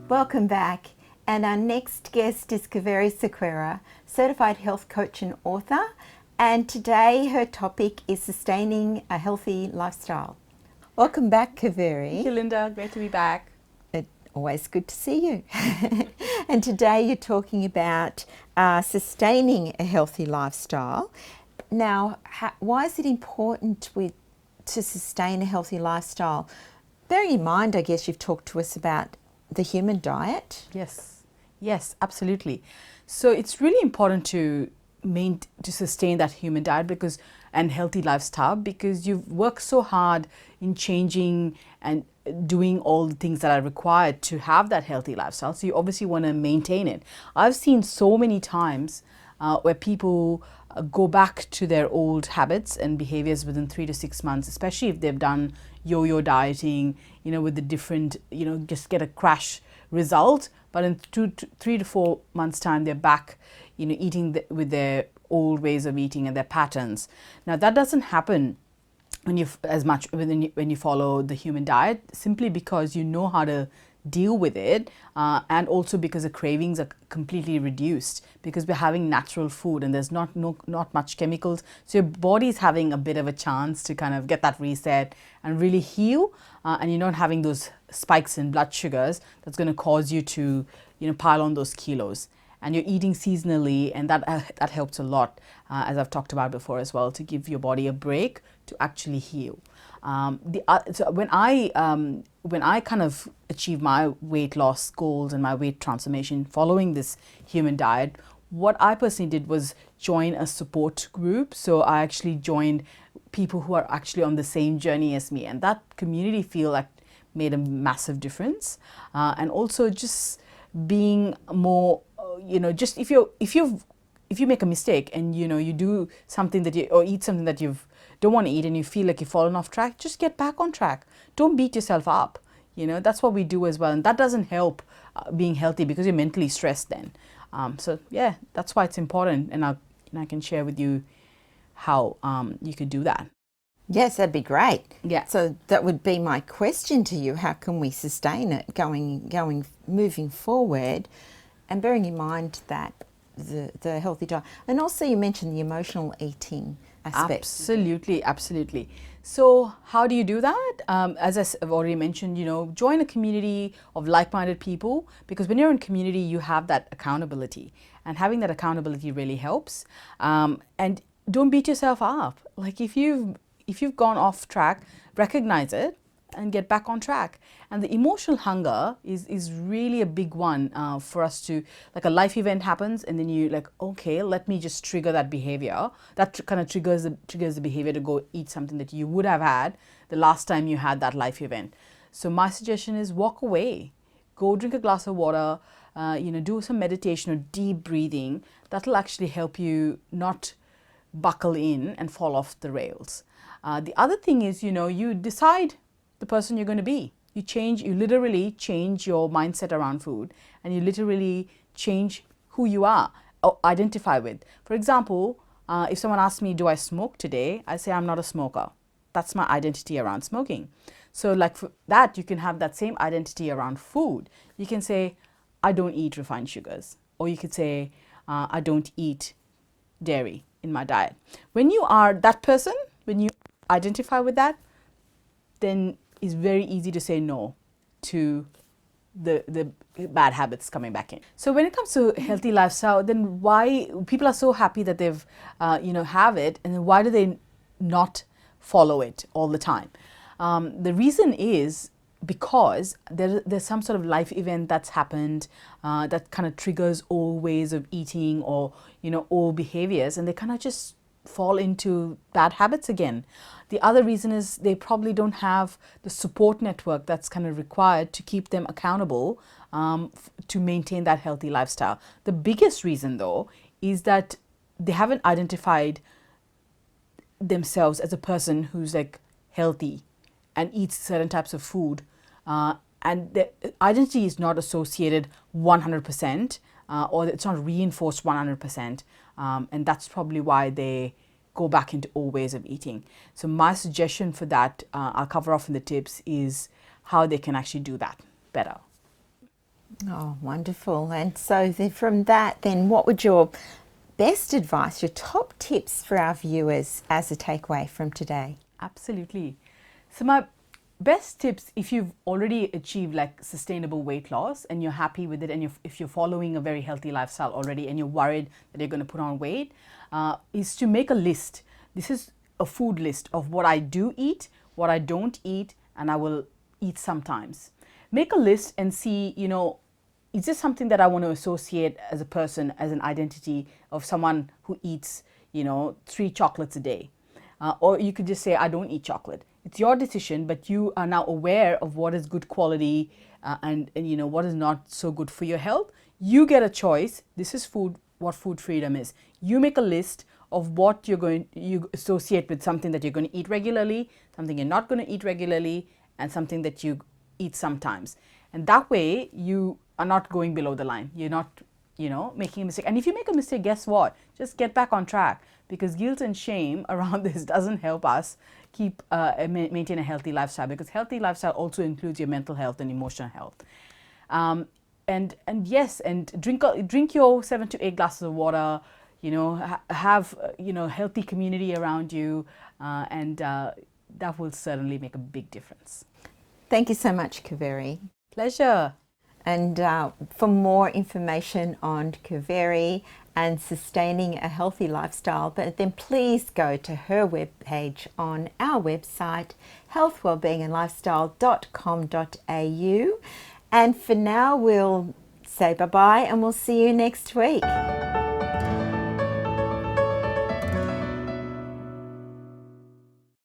Welcome back. And our next guest is Kaveri Sequeira, certified health coach and author. And today her topic is sustaining a healthy lifestyle. Welcome back, Kaveri. Thank you, Linda. Great to be back. Always good to see you. And today you're talking about sustaining a healthy lifestyle. Now, why is it important to sustain a healthy lifestyle? Bearing in mind, I guess you've talked to us about the human diet. Yes, absolutely. So it's really important to sustain that human diet and healthy lifestyle, because you've worked so hard in changing and doing all the things that are required to have that healthy lifestyle. So you obviously want to maintain it. I've seen so many times where people go back to their old habits and behaviors within 3 to 6 months, especially if they've done yo-yo dieting, with the different, just get a crash result. But in 3 to 4 months time, they're back, eating with their old ways of eating and their patterns. Now that doesn't happen when you follow the human diet, simply because you know how to deal with it, and also because the cravings are completely reduced because we're having natural food and there's not much chemicals, so your body is having a bit of a chance to kind of get that reset and really heal, and you're not having those spikes in blood sugars that's going to cause you to pile on those kilos. And you're eating seasonally, and that helps a lot, as I've talked about before as well, to give your body a break to actually heal. So when I kind of achieved my weight loss goals and my weight transformation following this human diet, what I personally did was join a support group. So I actually joined people who are actually on the same journey as me, and that community feel like made a massive difference. And also just being more, just if you make a mistake and you do something or eat something that you don't want to eat and you feel like you've fallen off track, just get back on track. Don't beat yourself up. That's what we do as well, and that doesn't help being healthy because you're mentally stressed then. So yeah, that's why it's important, and I can share with you how you could do that. Yes, that'd be great. Yeah. So that would be my question to you. How can we sustain it moving forward, and bearing in mind that the healthy diet, and also you mentioned the emotional eating aspect. Absolutely. So how do you do that? As I've already mentioned, join a community of like-minded people, because when you're in community, you have that accountability, and having that accountability really helps. And don't beat yourself up. Like if you've gone off track, recognize it and get back on track. And the emotional hunger is really a big one for us to, like a life event happens and then you like, okay, let me just trigger that behavior. That kind of triggers the behavior to go eat something that you would have had the last time you had that life event. So my suggestion is walk away, go drink a glass of water, do some meditation or deep breathing. That'll actually help you not buckle in and fall off the rails. The other thing is, you decide the person you're going to be. You literally change your mindset around food, and you literally change who you are or identify with. For example, if someone asks me, do I smoke today? I say I'm not a smoker. That's my identity around smoking. So like for that, you can have that same identity around food. You can say, I don't eat refined sugars. Or you could say, I don't eat dairy in my diet. When you are that person, when you identify with that, then it's very easy to say no to the bad habits coming back in. So when it comes to healthy lifestyle, then why people are so happy that they've have it, and then why do they not follow it all the time? The reason is because there's some sort of life event that's happened that kind of triggers old ways of eating or old behaviors, and they kind of just fall into bad habits again. The other reason is they probably don't have the support network that's kind of required to keep them accountable to maintain that healthy lifestyle. The biggest reason though is that they haven't identified themselves as a person who's like healthy and eats certain types of food, and the identity is not associated 100%, or it's not reinforced 100%, and that's probably why they go back into old ways of eating. So my suggestion for that, I'll cover off in the tips, is how they can actually do that better. Oh, wonderful. And so from that, then what would your best advice, your top tips for our viewers as a takeaway from today? Absolutely. So my best tips, if you've already achieved like sustainable weight loss and you're happy with it, and if you're following a very healthy lifestyle already and you're worried that you're going to put on weight, is to make a list. This is a food list of what I do eat, what I don't eat, and I will eat sometimes. Make a list and see, is this something that I want to associate as a person, as an identity of someone who eats, 3 chocolates a day? Or you could just say, I don't eat chocolate. It's your decision, but you are now aware of what is good quality and what is not so good for your health. You get a choice. This is food, what food freedom is. You make a list of what you associate with something that you're going to eat regularly, something you're not going to eat regularly, and something that you eat sometimes. And that way you are not going below the line. You're not, making a mistake. And if you make a mistake, guess what? Just get back on track, because guilt and shame around this doesn't help us keep maintain a healthy lifestyle, because healthy lifestyle also includes your mental health and emotional health. And yes, and drink your 7 to 8 glasses of water. Have healthy community around you, and that will certainly make a big difference. Thank you so much, Kaveri. Pleasure. And for more information on Kaveri and sustaining a healthy lifestyle, but then please go to her webpage on our website, healthwellbeingandlifestyle.com.au. And for now, we'll say bye-bye and we'll see you next week.